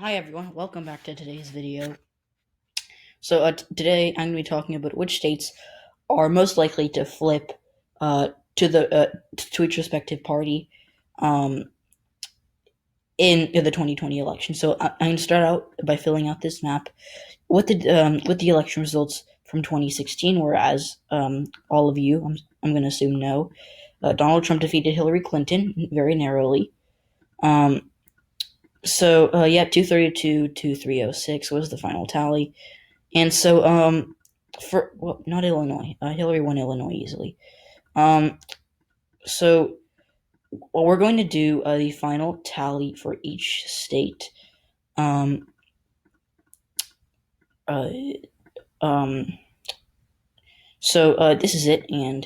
Hi everyone, welcome back to today's video. So today I'm going to be talking about which states are most likely to flip to each respective party um, in the 2020 election. So I'm going to start out by filling out this map with the election results from 2016. Whereas all of you, I'm going to assume know, Donald Trump defeated Hillary Clinton very narrowly. Yeah, 232 to 306 was the final tally. And so, not Illinois. Hillary won Illinois easily. Um, so we're going to do the final tally for each state. Um, uh, um, this is it, and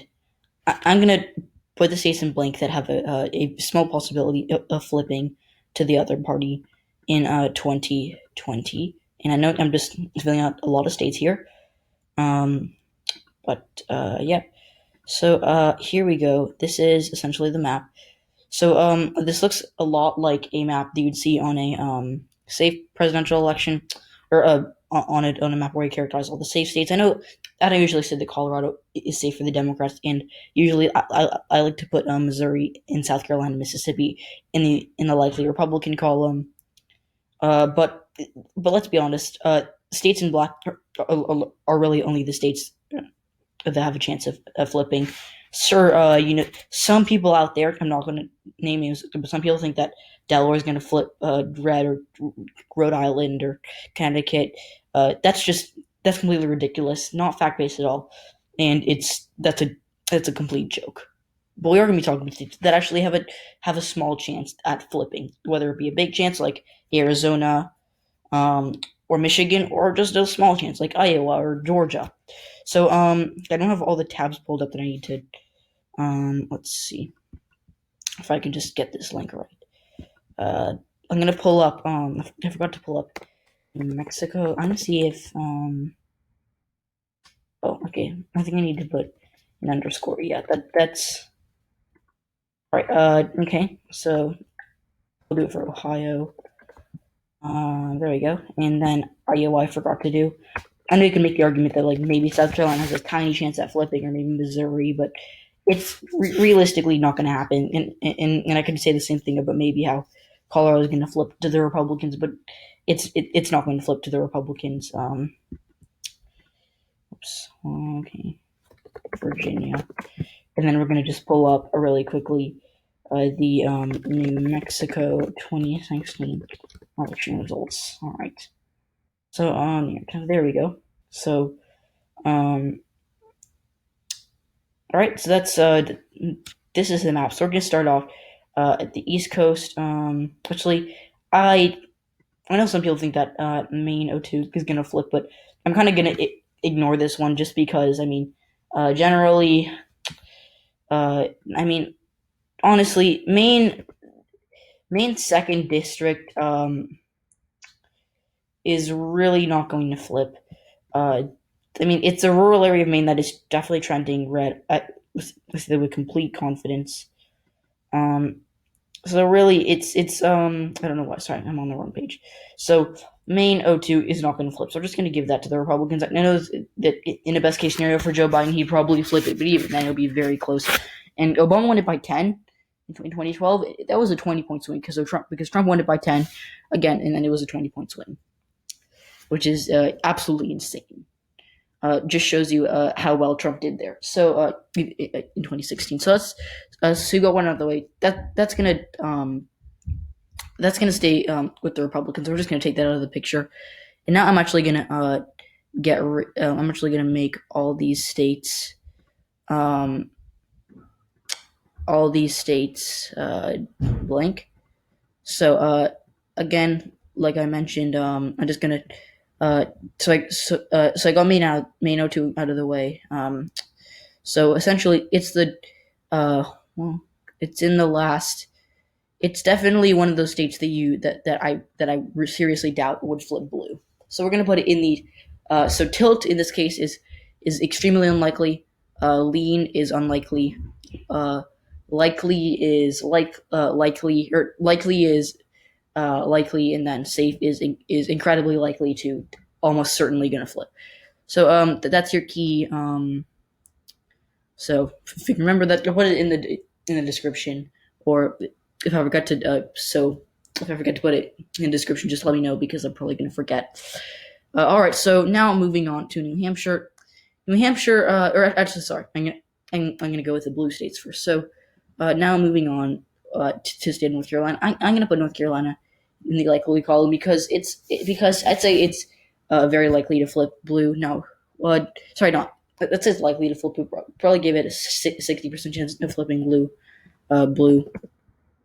I'm gonna put the states in blank that have a small possibility of flipping to the other party in 2020. And I know I'm just filling out a lot of states here. Yeah. So here we go. This is essentially the map. So this looks a lot like a map that you'd see on a safe presidential election, or on a map where you characterize all the safe states. I know that I usually said that Colorado is safe for the Democrats, and usually I like to put Missouri and South Carolina, Mississippi in the likely Republican column. But let's be honest. States in black are really only the states that have a chance of flipping. Sir, some people out there, I'm not going to name names, but some people think that Delaware is going to flip red, or Rhode Island or Connecticut. That's completely ridiculous, not fact based at all, and that's a complete joke. But we are going to be talking about states that actually have a small chance at flipping, whether it be a big chance like Arizona, um, or Michigan, or just a small chance like Iowa or Georgia. So I don't have all the tabs pulled up that I need to. Let's see if I can just get this link right. I'm gonna pull up. I forgot to pull up New Mexico. I'm gonna see if. Oh, okay. I think I need to put an underscore. Yeah, that's right. Okay. So we'll do it for Ohio. There we go. And then Iowa, I forgot to do. I know you can make the argument that like maybe South Carolina has a tiny chance at flipping, or maybe Missouri, but it's realistically not going to happen. And I can say the same thing about maybe how Colorado is going to flip to the Republicans, but it's not going to flip to the Republicans. Oops. Okay. Virginia, and then we're going to just pull up really quickly the New Mexico 2016 election results. All right. So there we go. So all right. So this is the map. So we're gonna start off at the East Coast. Actually, I know some people think that Maine O2 is gonna flip, but I'm kind of gonna ignore this one just because generally, I mean, honestly, Maine's second district is really not going to flip. It's a rural area of Maine that is definitely trending red with complete confidence. So really, it's I don't know why. Sorry, I'm on the wrong page. So Maine O2 is not going to flip. So we're just going to give that to the Republicans. I know that in a best case scenario for Joe Biden, he'd probably flip it, but even then, it'll be very close. And Obama won it by 10 in 2012. That was a 20-point swing because Trump won it by 10 again, and then it was a 20-point swing, which is absolutely insane. Just shows you how well Trump did there. So in 2016. So we got one out of the way. That's gonna stay with the Republicans. We're just gonna take that out of the picture. And now I'm actually gonna make all these states blank. So again, like I mentioned, I'm just gonna so I got Maine 02 out of the way. So essentially, it's it's in the last. It's definitely one of those states that I seriously doubt would flip blue. So we're gonna put it in the. So tilt in this case is extremely unlikely. Lean is unlikely. Likely is likely, or likely is likely, and then safe is incredibly likely to almost certainly going to flip. So that's your key. So if you remember that, put it in the description, or if I forgot to if I forget to put it in the description, just let me know because I'm probably going to forget. All right, so now moving on to New Hampshire. New Hampshire, or actually, sorry, I'm gonna go with the blue states first. So now moving on to state of North Carolina. I'm gonna put North Carolina in the likely column because I'd say it's very likely to flip blue. No, sorry, not. That says likely to flip blue. Probably give it a 60% chance of flipping blue. Blue.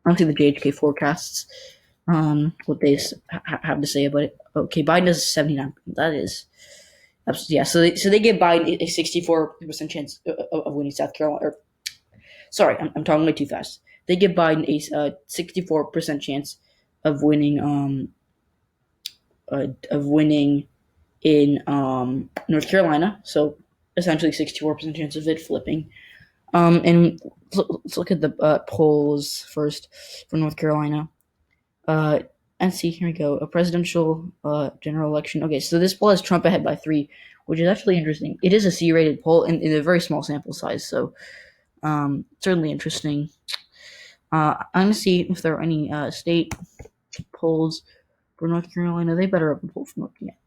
I don't see the JHK forecasts. What they have to say about it. Okay, Biden is 79. That is absolutely, yeah. So they give Biden a 64% chance of winning South Carolina. Or, sorry, I'm talking way too fast. They give Biden a 64% chance of winning in North Carolina. So essentially 64% chance of it flipping. And let's look at the polls first for North Carolina. And see, here we go. A presidential general election. Okay, so this poll has Trump ahead by 3, which is actually interesting. It is a C-rated poll and in a very small sample size, so certainly interesting. I'm gonna see if there are any state polls for North Carolina. They better have a poll for North Carolina.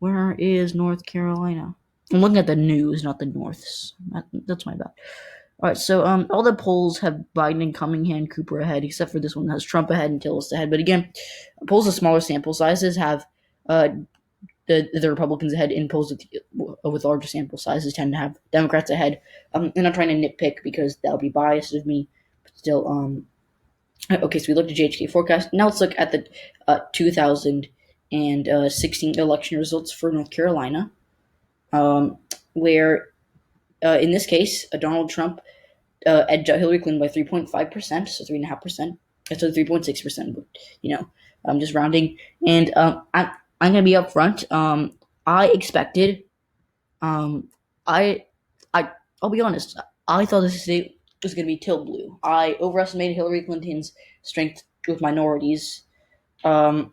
Where is North Carolina? I'm looking at the news, not the Norths. That's my bad. All right, so all the polls have Biden and Cunningham, Cooper ahead, except for this one that has Trump ahead and Tillis ahead. But again, polls with smaller sample sizes have the Republicans ahead. In polls with larger sample sizes tend to have Democrats ahead. And I'm trying to nitpick because that would be biased of me. But still, okay, so we looked at JHK forecast. Now let's look at the 2016 election results for North Carolina, where in this case, Donald Trump edged out Hillary Clinton by 3.5%, so 3.5%. So 3.6%, but I'm just rounding. And I'm gonna be upfront. I expected. I I'll be honest. I thought this state was gonna be tilt blue. I overestimated Hillary Clinton's strength with minorities. So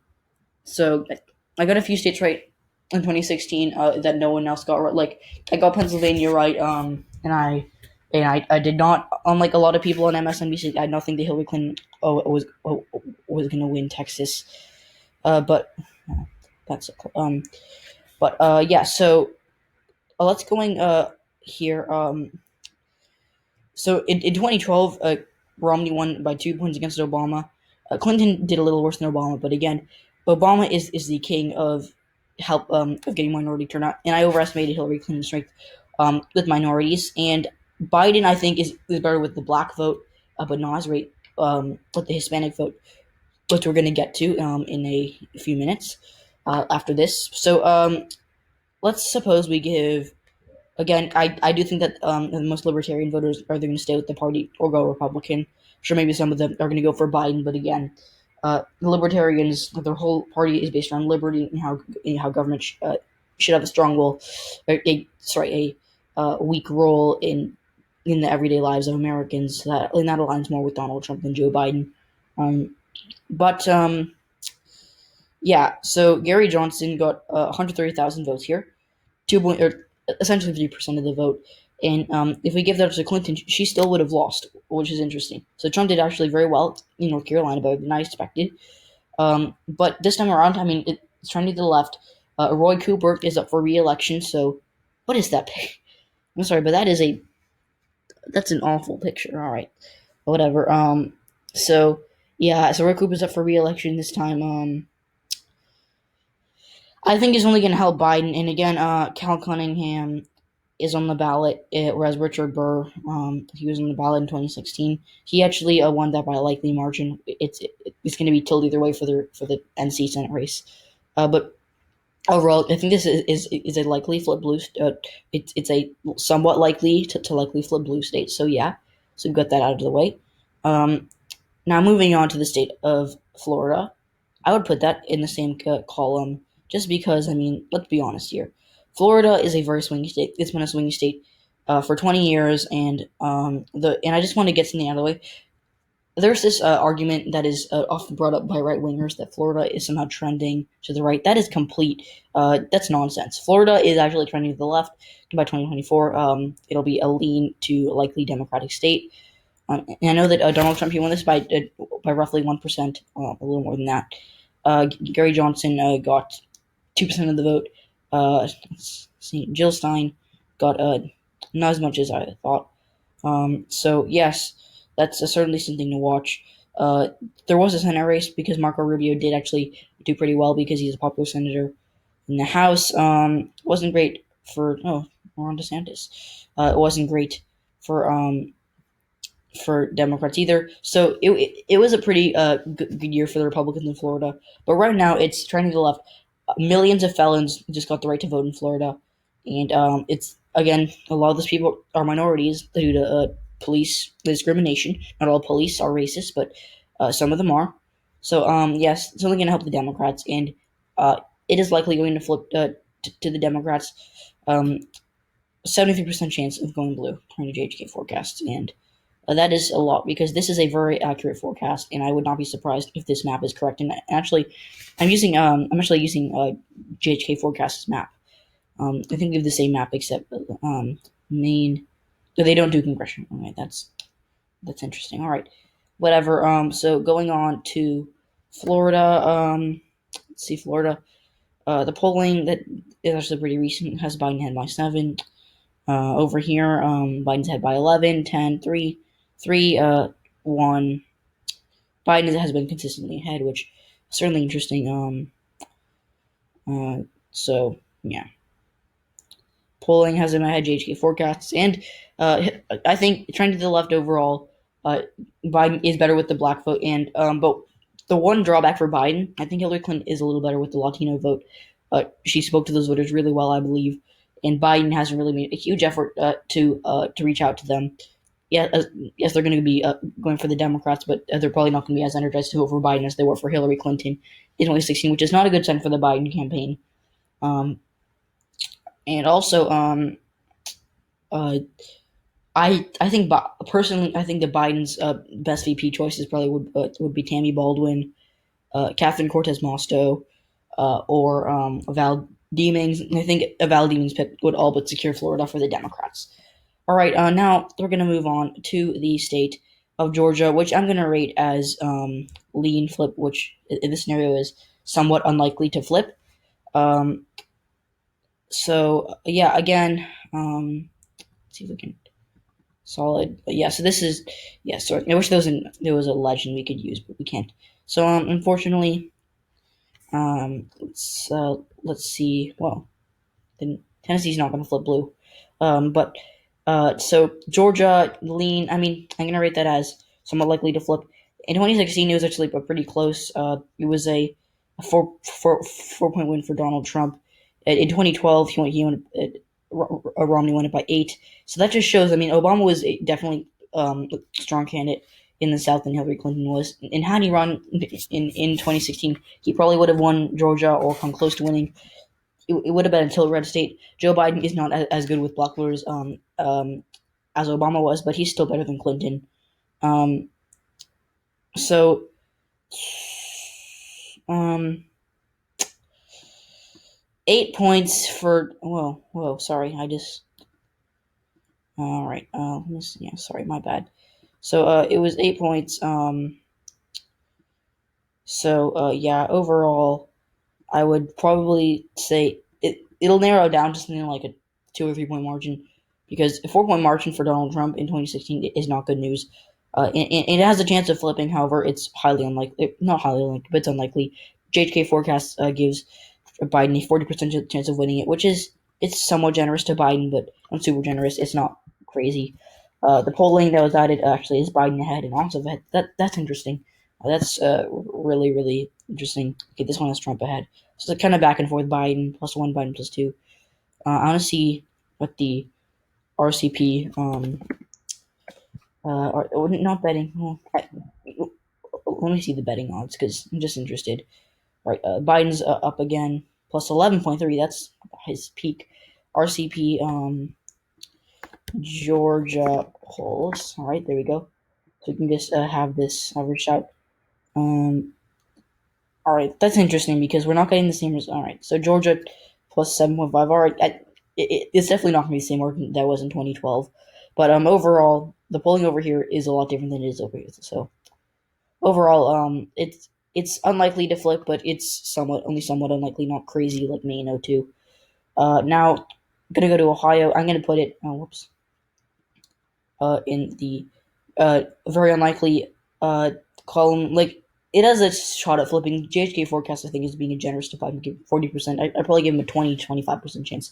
I got a few states right in 2016 that no one else got right. Like I got Pennsylvania right. And I did not, unlike a lot of people on MSNBC, I don't think that Hillary Clinton was going to win Texas. But that's yeah. So let's going here. So in 2012, Romney won by 2 points against Obama. Clinton did a little worse than Obama, but again, Obama is the king of of getting minority turnout, and I overestimated Hillary Clinton's strength with minorities. And Biden, I think, is better with the black vote, but not as great with the Hispanic vote, which we're going to get to in a few minutes after this. So let's suppose we give. Again, I do think that the most libertarian voters are going to stay with the party or go Republican. Sure, maybe some of them are going to go for Biden, but again, the libertarians, their whole party is based around liberty and how government should have a strong role, a weak role in the everyday lives of Americans. That aligns more with Donald Trump than Joe Biden. But yeah, so Gary Johnson got 130,000 votes here, essentially 3% of the vote. And if we give that to Clinton, she still would have lost, which is interesting. So Trump did actually very well in North Carolina, better than I expected. But this time around, I mean, it's trending to the left. Roy Cooper is up for re-election. So what is that? I'm sorry, but that's an awful picture. All right, whatever. So yeah, so Roy Cooper's up for re-election this time. I think he's only going to help Biden. And again, Cal Cunningham is on the ballot, whereas Richard Burr, he was on the ballot in 2016. He actually won that by a likely margin. It's going to be tilted either way for the NC Senate race. But overall, I think this is a likely flip blue. It's a somewhat likely to likely flip blue state. So yeah, so we've got that out of the way. Now moving on to the state of Florida, I would put that in the same column. Just because, I mean, let's be honest here. Florida is a very swingy state. It's been a swingy state for 20 years, and I just want to get something out of the way. there's this argument that is often brought up by right wingers that Florida is somehow trending to the right. That is complete. That's nonsense. Florida is actually trending to the left. By 2024, it'll be a lean to likely Democratic state. And I know that Donald Trump, he won this by roughly 1%, a little more than that. Gary Johnson got 2% of the vote. Let's see, Jill Stein got not as much as I thought. So yes, that's certainly something to watch. There was a Senate race because Marco Rubio did actually do pretty well because he's a popular senator in the House. Wasn't great for Ron DeSantis. It wasn't great for Democrats either. So it was a pretty good year for the Republicans in Florida. But right now it's trending to the left. Millions of felons just got the right to vote in Florida, and it's again a lot of those people are minorities due to police discrimination. Not all police are racist, but some of them are. So yes, it's only going to help the Democrats, and it is likely going to flip to the Democrats. 73% chance of going blue according to JHK forecasts, and that is a lot because this is a very accurate forecast, and I would not be surprised if this map is correct. And actually, I'm actually using JHK forecast's map. I think we have the same map except Maine. They don't do congressional. All right, that's interesting. All right, whatever. So going on to Florida. Let's see, Florida. The polling that is actually pretty recent has Biden ahead by 7. Over here, Biden's ahead by 11, 10, 3, 3, 1. Biden has been consistently ahead, which is certainly interesting. So yeah, polling has him ahead. JHK forecasts, and I think trying to the left overall, Biden is better with the black vote, and but the one drawback for Biden, I think Hillary Clinton is a little better with the Latino vote. She spoke to those voters really well, I believe, and Biden hasn't really made a huge effort to reach out to them. Yeah, yes, they're going to be going for the Democrats, but they're probably not going to be as energized to vote for Biden as they were for Hillary Clinton in 2016, which is not a good sign for the Biden campaign. Um, and also, uh, I think personally, I think the Biden's best VP choices probably would be Tammy Baldwin, Catherine Cortez Masto, or Val Demings. And I think a Val Demings pick would all but secure Florida for the Democrats. All right, now we're going to move on to the state of Georgia, which I'm going to rate as lean flip, which in this scenario is somewhat unlikely to flip. Um, so yeah, again, let's see if we can solid. But yeah, so this is yeah. So I wish there was a legend we could use, but we can't. So unfortunately, let's see. Well, then Tennessee's not going to flip blue, but so Georgia lean. I mean, I'm going to rate that as somewhat likely to flip. In 2016, it was actually pretty close. It was a 4 point win for Donald Trump. In 2012, he went Romney won it by 8. So that just shows. I mean, Obama was definitely a strong candidate in the South than Hillary Clinton was. And had he run in 2016, he probably would have won Georgia or come close to winning. It would have been until red state. Joe Biden is not as good with block voters as Obama was, but he's still better than Clinton. Um, so, um, 8 points for. Whoa, sorry, I just. All right. Yeah, sorry, my bad. So, it was 8 points. Yeah, overall, I would probably say it'll narrow down to something like a 2 or 3 point margin, because a 4 point margin for Donald Trump in 2016 is not good news. And it has a chance of flipping. However, it's highly unlikely. Not highly unlikely, but it's unlikely. JHK forecast gives Biden a 40% chance of winning it, which is it's somewhat generous to Biden, but not super generous. It's not crazy. The polling that was added actually is Biden ahead and also ahead. That's interesting. That's really interesting. Okay, this one has Trump ahead. So it's kind of back and forth. Biden +1, Biden +2. I want to see what the RCP not betting. Let me see the betting odds because I'm just interested. All right, Biden's up again +11.3. That's his peak. RCP Georgia polls. All right, there we go. So we can just have this averaged out. Um, all right, that's interesting because we're not getting the same result. All right, so Georgia plus 7.5. All right, it's definitely not going to be the same work that was in 2012. But overall, the polling over here is a lot different than it is over here. So overall, it's unlikely to flip, but it's somewhat unlikely, not crazy like Maine 02. Now, I'm gonna go to Ohio. I'm gonna put it. Oh, whoops. In the very unlikely column. Like it has a shot at flipping. JHK forecast I think is being generous to 40%. I'd probably give him a 20-25% chance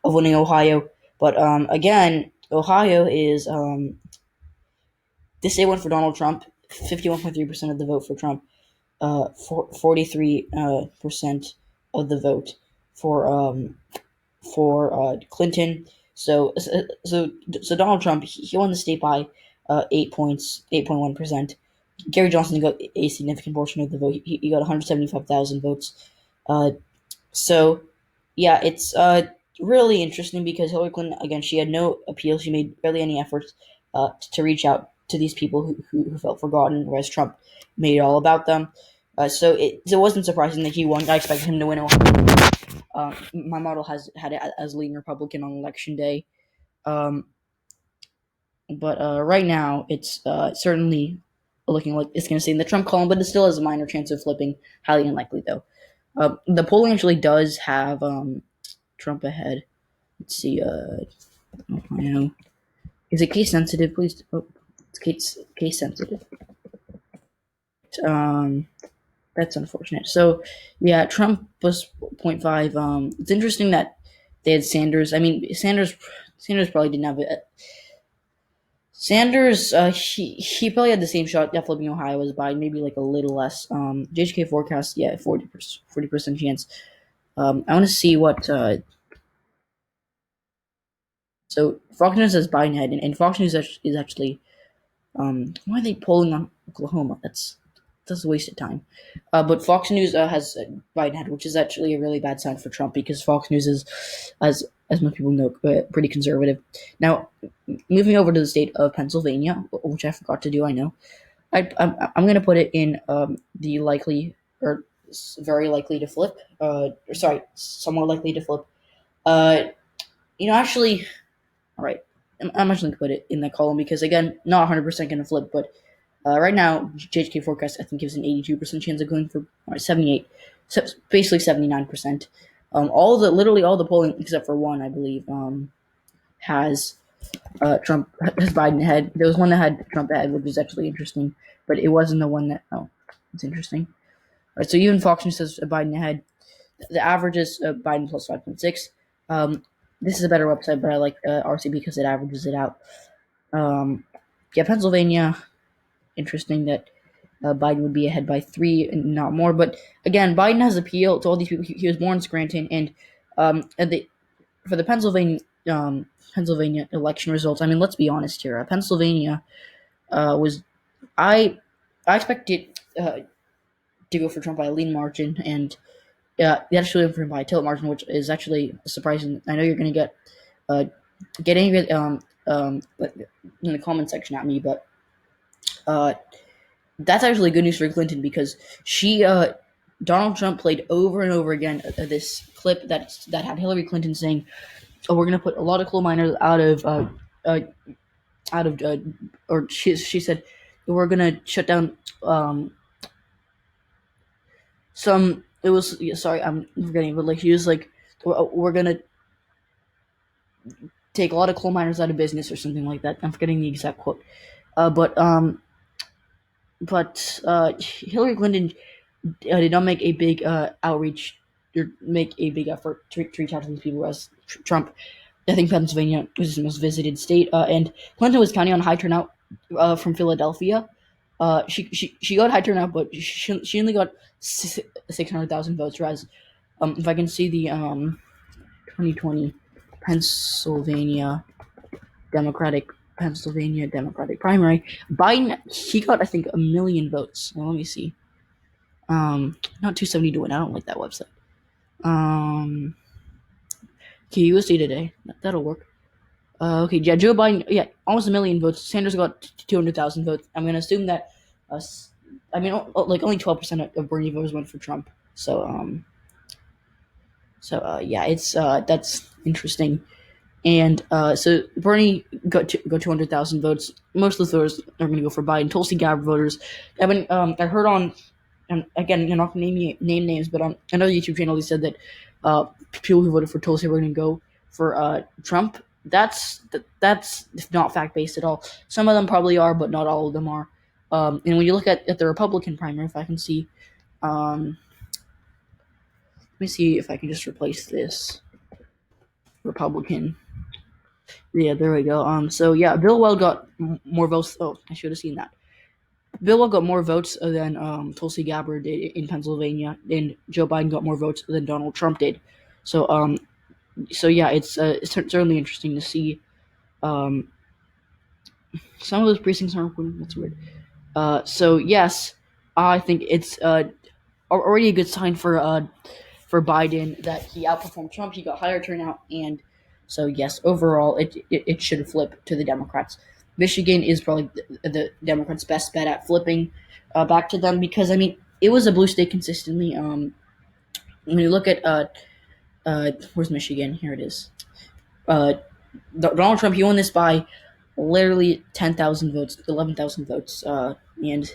of winning Ohio. But again, Ohio is this day went for Donald Trump. 51.3% of the vote for Trump. 43% of the vote for Clinton. So Donald Trump he won the state by 8 points, 8.1%. Gary Johnson got a significant portion of the vote. He got 175,000 votes. Uh, so yeah, it's really interesting because Hillary Clinton again she had no appeal. She made barely any efforts to reach out to these people who felt forgotten, whereas Trump made it all about them. So it wasn't surprising that he won. I expected him to win. My model has had it as leading Republican on election day. Um, but right now, it's certainly looking like it's going to stay in the Trump column, but it still has a minor chance of flipping. Highly unlikely, though. The polling actually does have Trump ahead. Let's see. Ohio. Is it case sensitive? Please. Oh, it's case sensitive. Um, that's unfortunate. So, yeah, Trump was 0.5. It's interesting that they had Sanders. I mean, Sanders probably didn't have it. Sanders, he probably had the same shot at flipping Ohio as Biden, maybe like a little less. JHK forecast, yeah, 40% chance. I want to see what. So Fox News says Biden head, and Fox News is actually. Why are they polling on Oklahoma? That's a waste of time. But Fox News has Biden head, which is actually a really bad sign for Trump because Fox News is, as most people know, pretty conservative. Now, moving over to the state of Pennsylvania, which I forgot to do, I know. I'm going to put it in the likely or very likely to flip. Or sorry, somewhat likely to flip. Uh, actually, all right. I'm actually going to put it in that column because again, not 100% going to flip, but right now JHK forecast I think gives an 82% chance of going for 78, so basically 79%. Literally all the polling except for one, I believe, has Trump has Biden ahead. There was one that had Trump ahead, which is actually interesting, but it wasn't the one that. Oh, it's interesting. All right, so even Fox News says Biden ahead. The average is Biden plus 5.6. This is a better website, but I like RC because it averages it out. Yeah, Pennsylvania. Interesting that Biden would be ahead by 3 and not more. But again, Biden has appeal to all these people. He was born in Scranton, and for the Pennsylvania election results. I mean, let's be honest here. Pennsylvania was I expected to go for Trump by a lean margin, and they actually went for him by a tilt margin, which is actually surprising. I know you're going to get angry in the comment section at me, but that's actually good news for Clinton because Donald Trump played over and over again this clip that had Hillary Clinton saying, "Oh, we're going to put a lot of coal miners uh, or she said we're going to shut down some. It was sorry, I'm forgetting, but like she was like, we're going to take a lot of coal miners out of business or something like that. I'm forgetting the exact quote, but Hillary Clinton did not make a big outreach or make a big effort to reach out to these people as Trump. I think Pennsylvania was the most visited state, and Clinton was counting on high turnout from Philadelphia. She got high turnout, but she only got 600,000 votes. Whereas, if I can see the 2020 Pennsylvania Democratic primary, Biden he got I think 1,000,000 votes. Well, let me see. Not 270 to win. I don't like that website. KUSD today. That'll work. Okay, yeah, Joe Biden, yeah, almost a million votes. Sanders got 200,000 votes. I'm gonna assume that, I mean, like only 12% of Bernie voters went for Trump. Yeah, it's that's interesting. And so Bernie got 200,000 votes. Most of the voters are going to go for Biden. Tulsi Gabbard voters. I heard on, and again, you're not going to name names, but on another YouTube channel, they said that people who voted for Tulsi were going to go for Trump. That's not fact based at all. Some of them probably are, but not all of them are. And when you look at the Republican primary, if I can see, let me see if I can just replace this Republican. Yeah, there we go. So yeah, Bill Weld got more votes. Oh, I should have seen that. Bill Weld got more votes than Tulsi Gabbard did in Pennsylvania, and Joe Biden got more votes than Donald Trump did. So so yeah, it's certainly interesting to see. Um, some of those precincts aren't. That's weird. So yes, I think it's already a good sign for Biden that he outperformed Trump. He got higher turnout, and so yes, overall, it should flip to the Democrats. Michigan is probably the Democrats' best bet at flipping back to them because I mean it was a blue state consistently. When you look at where's Michigan? Here it is. Uh, Donald Trump he won this by literally 10,000 votes, 11,000 votes, and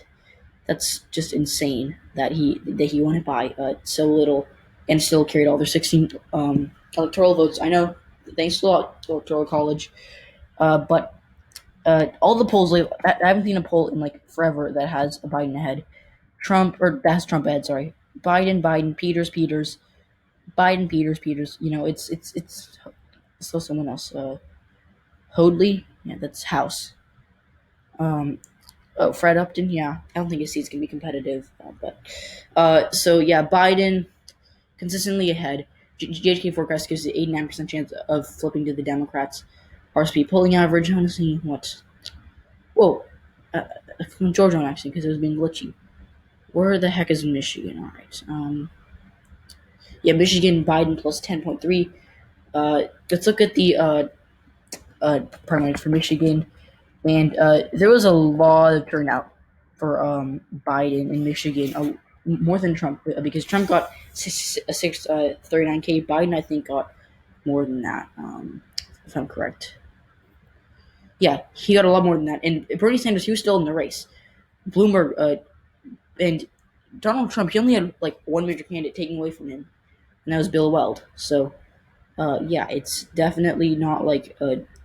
that's just insane that he won it by so little and still carried all their 16 electoral votes. I know thanks to electoral college, but all the polls I haven't seen a poll in like forever that has a Biden ahead. Trump or that has Trump ahead. Sorry, Biden, Peters, Biden, Peters. You know, it's still someone else. Hoadley, yeah, that's House. Um, oh, Fred Upton, yeah, I don't think his seat's gonna be competitive, but so yeah, Biden consistently ahead. JHK forecast gives the 89% chance of flipping to the Democrats. RSP polling average, honestly, what? Whoa, uh, Georgia actually, because it was being glitchy. Where the heck is Michigan? All right, yeah, Michigan Biden plus 10.3. Let's look at the primaries for Michigan. And there was a lot of turnout for Biden in Michigan, more than Trump, because Trump got 39K. Biden, I think, got more than that, if I'm correct. Yeah, he got a lot more than that. And Bernie Sanders, he was still in the race. Bloomberg and Donald Trump, he only had like one major candidate taking away from him, and that was Bill Weld. So yeah, it's definitely not like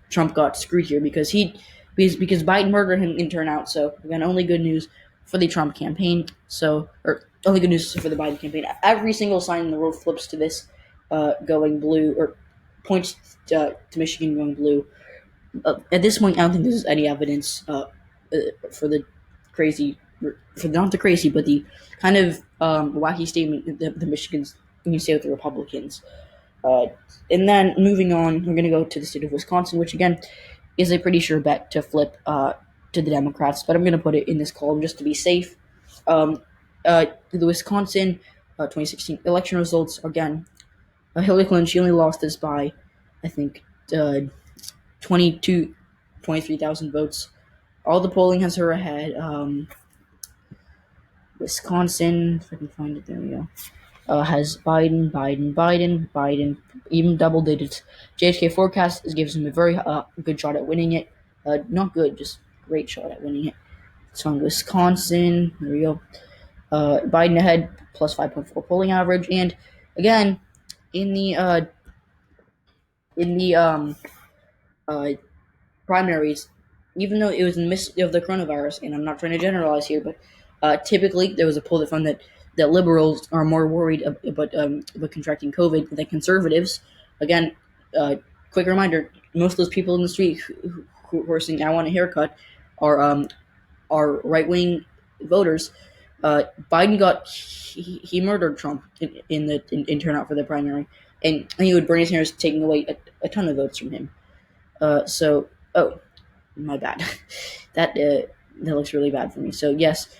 Trump got screwed here because Biden murdered him in turnout. So again, only good news for the Trump campaign. So or only good news for the Biden campaign. Every single sign in the world flips to this going blue or points to Michigan going blue. At this point, I don't think there's any evidence for the crazy, for not the crazy, but the kind of wacky statement that the Michigans you say with the Republicans. Uh, and then moving on, we're going to go to the state of Wisconsin, which again is a pretty sure bet to flip to the Democrats, but I'm going to put it in this column just to be safe. Um, the Wisconsin 2016 election results, again, Hillary Clinton, she only lost this by, I think, 23,000 votes. All the polling has her ahead. Wisconsin, if I can find it, there we go. Has Biden, even double digits. JHK forecast gives him a very good shot at winning it. Not good, just great shot at winning it. So on Wisconsin, there we go. Biden ahead, plus 5.4 polling average, and again in the in the primaries, even though it was in the midst of the coronavirus, and I'm not trying to generalize here, but typically there was a poll that found that liberals are more worried about contracting COVID than conservatives. Again, quick reminder: most of those people in the street who are saying "I want a haircut" are are right wing voters. Biden got he murdered Trump in turnout for the primary, and he would Bernie Sanders taking away a ton of votes from him. So oh, my bad. That looks really bad for me. So yes,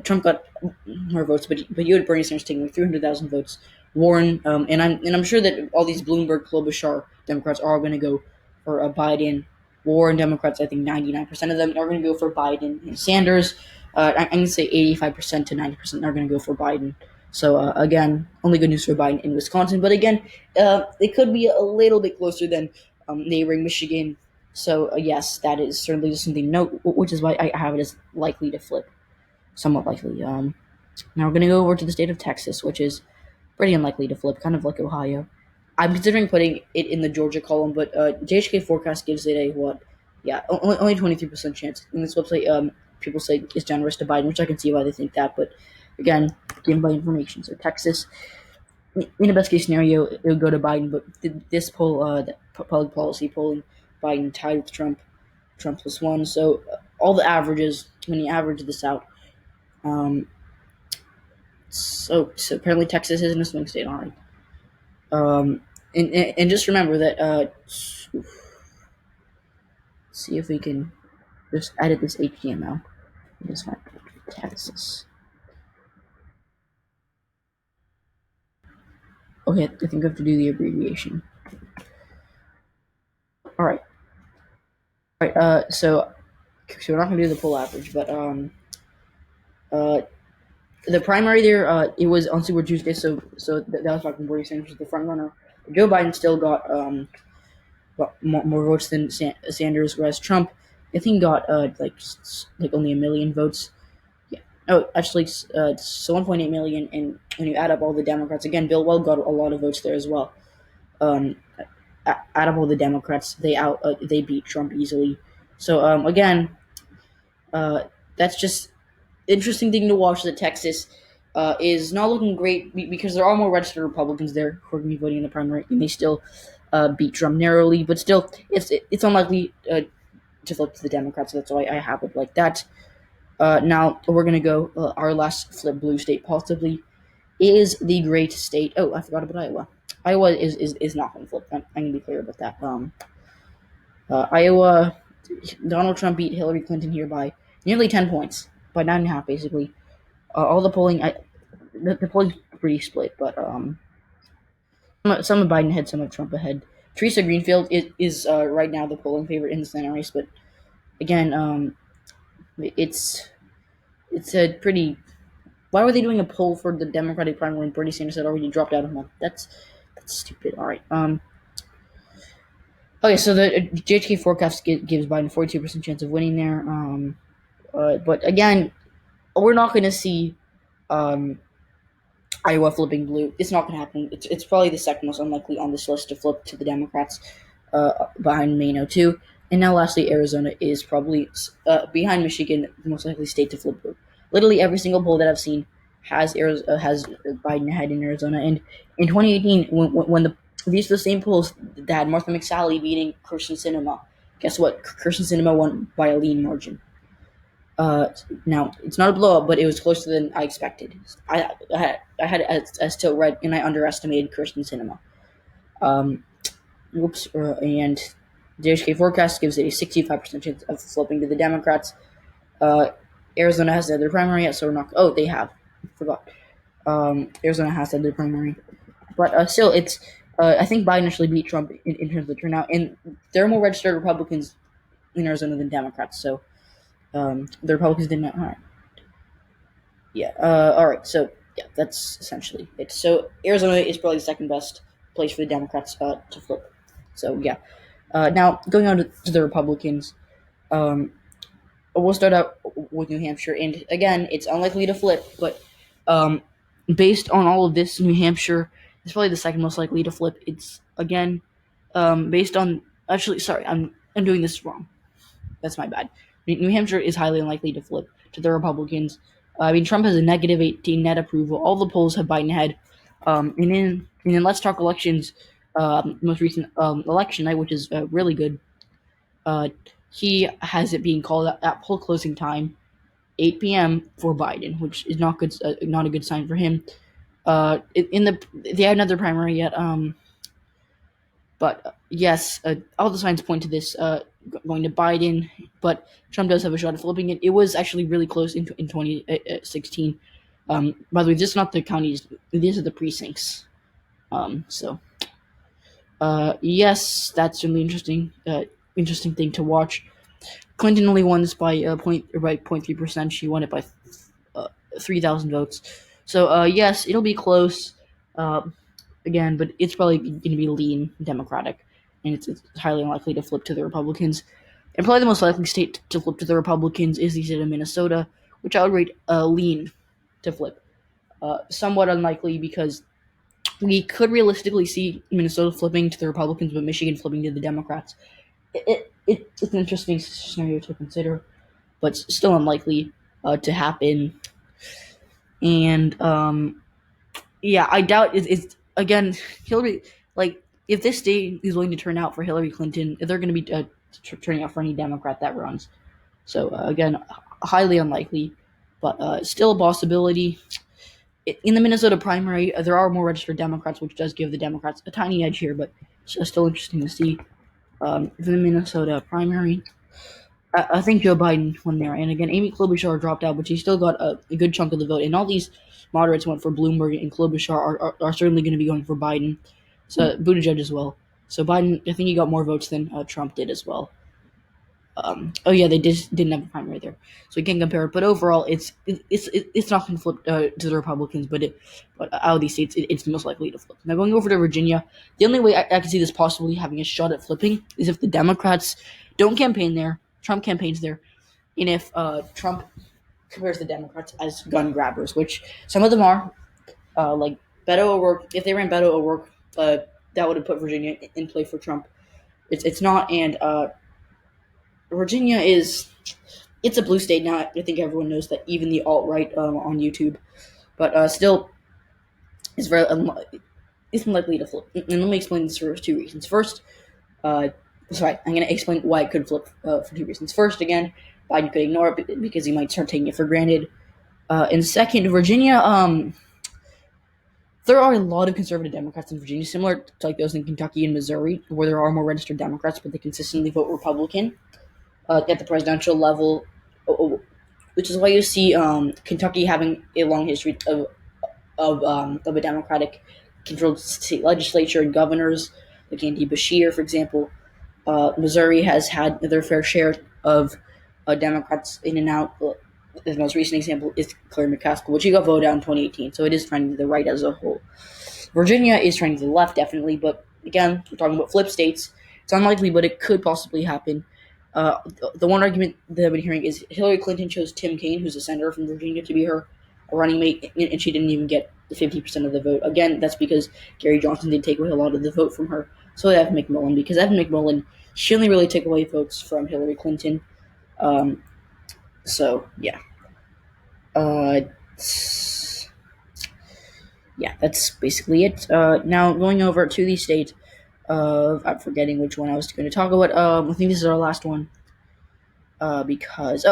Trump got more votes, but you had Bernie Sanders taking 300,000 votes. Warren, and I'm sure that all these Bloomberg, Klobuchar Democrats are all going to go for Biden. Warren Democrats, I think 99% of them are going to go for Biden. And Sanders, I'm going to say 85% to 90% are going to go for Biden. So again, only good news for Biden in Wisconsin. But again, it could be a little bit closer than neighboring Michigan. So yes, that is certainly something to note, which is why I have it as likely to flip, somewhat likely. Now we're going to go over to the state of Texas, which is pretty unlikely to flip, kind of like Ohio. I'm considering putting it in the Georgia column, but JHK forecast gives it a what? Yeah, only 23% chance. And this website, people say is generous to Biden, which I can see why they think that. But again, given by information, so Texas, in the best case scenario, it would go to Biden. But this poll, the public policy polling, Biden tied with Trump. Trump plus one. So all the averages, when you average this out, um, so apparently Texas isn't a swing state. All right. Um, and just remember that. See if we can just edit this HTML. Just find Texas. Okay, I think I have to do the abbreviation. All right. All right. So we're not gonna do the poll average, but uh, the primary there, it was on Super Tuesday, so that was talking Bernie Sanders, the front runner. Joe Biden still got more votes than Sanders, whereas Trump, I think, got like only 1 million votes. Yeah. Oh, actually, so 1.8 million, and when you add up all the Democrats, again, Bill Weld got a lot of votes there as well. Um, Out of all the Democrats, they beat Trump easily. So again, that's just interesting thing to watch. That Texas is not looking great because there are more registered Republicans there who are going to be voting in the primary, and they still beat Trump narrowly. But still, it's unlikely to flip to the Democrats. So that's why I have it like that. Now we're gonna go. Our last flip blue state possibly is the great state. Oh, I forgot about Iowa. Iowa is not gonna flip. I'm gonna be clear about that. Iowa, Donald Trump beat Hillary Clinton here by nearly 10 points, by 9.5 basically. All the polling, the polling's pretty split, but some of Biden ahead, some of Trump ahead. Teresa Greenfield is right now the polling favorite in the Senate race, but again, it's a pretty. Why were they doing a poll for the Democratic primary when Bernie Sanders had already dropped out of one? That's stupid. All right. Okay, so the JHK forecast gives Biden 42% chance of winning there. But again, we're not going to see um, Iowa flipping blue. It's not going to happen. It's probably the second most unlikely on this list to flip to the Democrats, behind Maine 02. And now, lastly, Arizona is probably behind Michigan, the most likely state to flip blue. Literally every single poll that I've seen has Biden ahead in Arizona. And in 2018, when these are the same polls that had Martha McSally beating Kirsten Sinema. Guess what? Kirsten Sinema won by a lean margin. Now it's not a blowout, but it was closer than I expected. I had as tilt red, and I underestimated Kirsten Sinema. Um, Whoops, and JHK forecast gives it a 65% chance of flipping to the Democrats. Arizona has their primary yet, so we're not. Oh, they have. Forgot. Arizona has their primary, but still, it's. I think Biden actually beat Trump in terms of turnout, and there are more registered Republicans in Arizona than Democrats. So the Republicans did not. All right. Yeah. All right. So yeah, that's essentially it. So Arizona is probably the second best place for the Democrats to flip. So yeah. Now going on to the Republicans. We'll start out with New Hampshire, and again, it's unlikely to flip, but um, based on all of this, New Hampshire is probably the second most likely to flip. It's again based on actually, sorry, I'm doing this wrong. That's my bad. New Hampshire is highly unlikely to flip to the Republicans. I mean, Trump has a negative 18 net approval. All the polls have Biden ahead. And then Let's Talk Elections, most recent election night, which is really good. Uh, he has it being called at poll closing time, 8 p.m. for Biden, which is not a good sign for him. They had another primary yet. But yes, all the signs point to this going to Biden. But Trump does have a shot at flipping it. It was actually really close in 2016. By the way, this is not the counties; these are the precincts. So Yes, that's really interesting. Interesting thing to watch. Clinton only won this by by 0.3%. She won it by 3,000 votes. So yes, it'll be close. Uh, Again, but it's probably going to be lean Democratic, and it's highly unlikely to flip to the Republicans. And probably the most likely state to flip to the Republicans is the state of Minnesota, which I would rate lean to flip. Somewhat unlikely because we could realistically see Minnesota flipping to the Republicans, but Michigan flipping to the Democrats. It's an interesting scenario to consider, but still unlikely to happen. And yeah, I doubt it's again Hillary. Like if this state is willing to turn out for Hillary Clinton, they're going to be turning out for any Democrat that runs. So again, highly unlikely, but still a possibility. In the Minnesota primary, there are more registered Democrats, which does give the Democrats a tiny edge here, but it's still interesting to see. In the Minnesota primary, I think Joe Biden won there. And again, Amy Klobuchar dropped out, but she still got a good chunk of the vote. And all these moderates went for Bloomberg, and Klobuchar are certainly going to be going for Biden. So Buttigieg as well. So Biden, I think he got more votes than Trump did as well. Oh yeah, they didn't have a primary there, so we can't compare it. But overall, it's not going to flip to the Republicans, but out of these states, it's most likely to flip. Now going over to Virginia, the only way I can see this possibly having a shot at flipping is if the Democrats don't campaign there, Trump campaigns there, and if Trump compares the Democrats as gun grabbers, which some of them are, like Beto O'Rourke. If they ran Beto O'Rourke, that would have put Virginia in play for Trump. It's not, and Virginia it's a blue state now. I think everyone knows that, even the alt-right on YouTube. But still, it's it's unlikely to flip. And let me explain this for two reasons. First, I'm going to explain why it could flip for two reasons. First, again, Biden could ignore it because he might start taking it for granted. And second, Virginia, there are a lot of conservative Democrats in Virginia, similar to like those in Kentucky and Missouri, where there are more registered Democrats, but they consistently vote Republican. At the presidential level, which is why you see Kentucky having a long history of a Democratic controlled state legislature and governors, like Andy Beshear, for example. Missouri has had their fair share of Democrats in and out. The most recent example is Claire McCaskill, which he got voted out in 2018, so it is trending to the right as a whole. Virginia is trending to the left, definitely, but again, we're talking about flip states. It's unlikely, but it could possibly happen. The one argument that I've been hearing is Hillary Clinton chose Tim Kaine, who's a senator from Virginia, to be her running mate, and she didn't even get 50% of the vote. Again, that's because Gary Johnson did take away a lot of the vote from her. So they have McMillan, because Evan McMillan, she only really took away votes from Hillary Clinton. So yeah, yeah, that's basically it. Now going over to the state of, I'm forgetting which one I was going to talk about. I think this is our last one. Because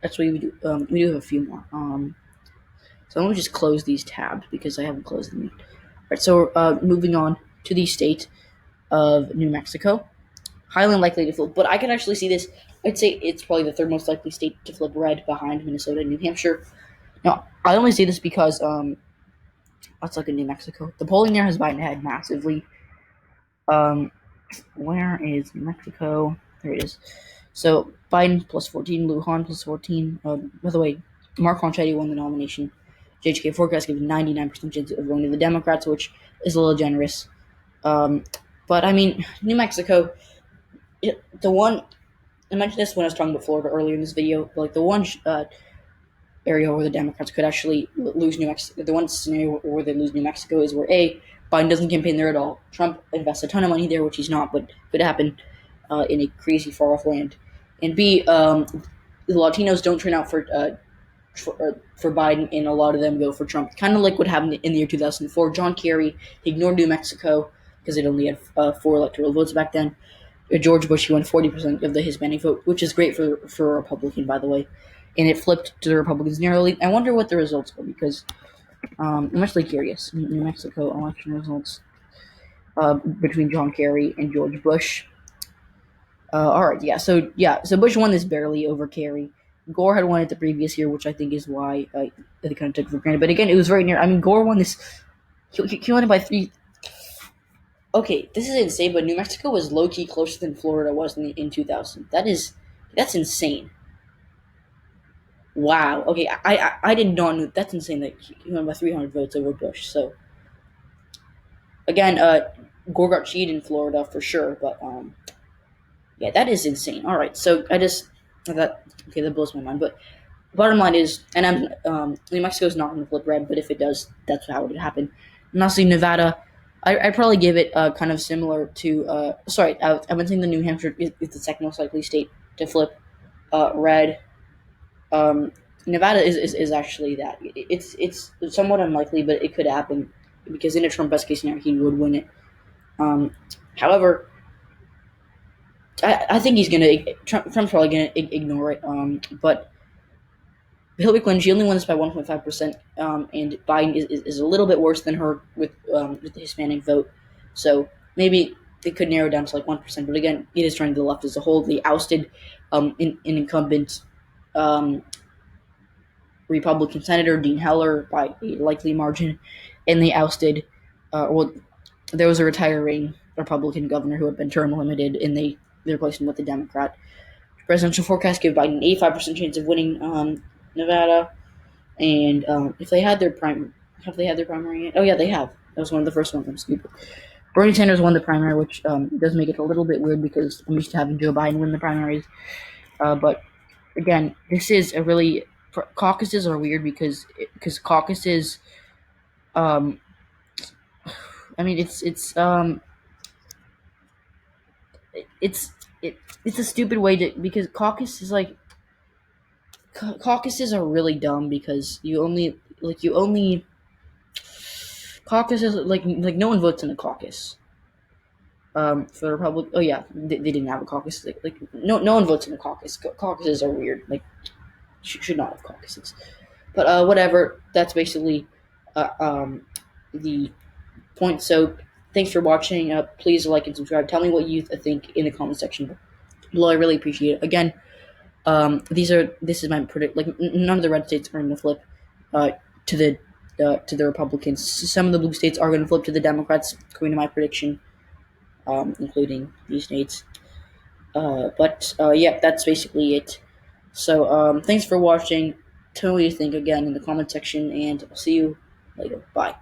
actually we do have a few more. So let me just close these tabs because I haven't closed them yet. All right, so moving on to the state of New Mexico, highly unlikely to flip, but I can actually see this. I'd say it's probably the third most likely state to flip red behind Minnesota and New Hampshire. Now, I only say this because let's look at New Mexico. The polling there has Biden ahead massively. Where is New Mexico? There it is. So Biden plus 14, Lujan plus 14. By the way, Mark Ronchetti won the nomination. JHK forecast gives 99% chance of going to the Democrats, which is a little generous. But I mean, New Mexico, the one, I mentioned this when I was talking about Florida earlier in this video, but like the one area where the Democrats could actually lose New Mexico, the one scenario where they lose New Mexico is where Biden doesn't campaign there at all. Trump invests a ton of money there, which he's not, but could happen in a crazy far-off land. And B, the Latinos don't turn out for Biden, and a lot of them go for Trump. Kind of like what happened in the year 2004. John Kerry ignored New Mexico because it only had 4 electoral votes back then. George Bush, he won 40% of the Hispanic vote, which is great for a Republican, by the way. And it flipped to the Republicans narrowly. I wonder what the results were, because I'm actually curious. New Mexico election results between John Kerry and George Bush. All right, so Bush won this barely over Kerry. Gore had won it the previous year, which I think is why they kind of took it for granted. But again, it was very near. I mean, Gore won this. He won it by Okay, this is insane, but New Mexico was low key closer than Florida was in 2000. That's insane. Wow. Okay, I did not know that's insane that he won by 300 votes over Bush. So again, Gore got cheated in Florida for sure, but yeah, that is insane. All right, so that okay, that blows my mind. But bottom line is, and New Mexico's not going to flip red, but if it does, that's how it would happen. And honestly, Nevada, I'd probably give it kind of similar to. Sorry, I've been saying the New Hampshire is the second most likely state to flip red. Um, Nevada is actually that. It's somewhat unlikely, but it could happen because in a Trump best case scenario, he would win it. Um, however, I think Trump's probably gonna ignore it. But Hillary Clinton, she only won this by 1.5%, and Biden is a little bit worse than her with the Hispanic vote. So maybe they could narrow down to like 1%. But again, it is trying to the left as a whole. They ousted an incumbent um, Republican Senator Dean Heller by a likely margin, and they ousted. Well, there was a retiring Republican governor who had been term limited, and they replaced him with a Democrat. Presidential forecast give Biden an 85% chance of winning Nevada, and if they had their have they had their primary yet? Oh yeah, they have. That was one of the first ones. I'm stupid. Bernie Sanders won the primary, which does make it a little bit weird because I'm used to having Joe Biden win the primaries. But again, this is a really caucuses are weird because caucuses. Um, I mean, it's it's a stupid way to because caucus is like caucuses are really dumb because you only caucuses like no one votes in a caucus. For the Republic, oh yeah, they didn't have a caucus. No one votes in a caucus. Caucuses are weird. Like should not have caucuses. But whatever. That's basically the point. So thanks for watching. Please like and subscribe. Tell me what you think in the comment section below. I really appreciate it. Again, this is my predict. Like none of the red states are going to flip uh, to the Republicans. Some of the blue states are going to flip to the Democrats, according to my prediction, including these states. But yeah, that's basically it. So thanks for watching. Tell me what you think again in the comment section, and I'll see you later. Bye.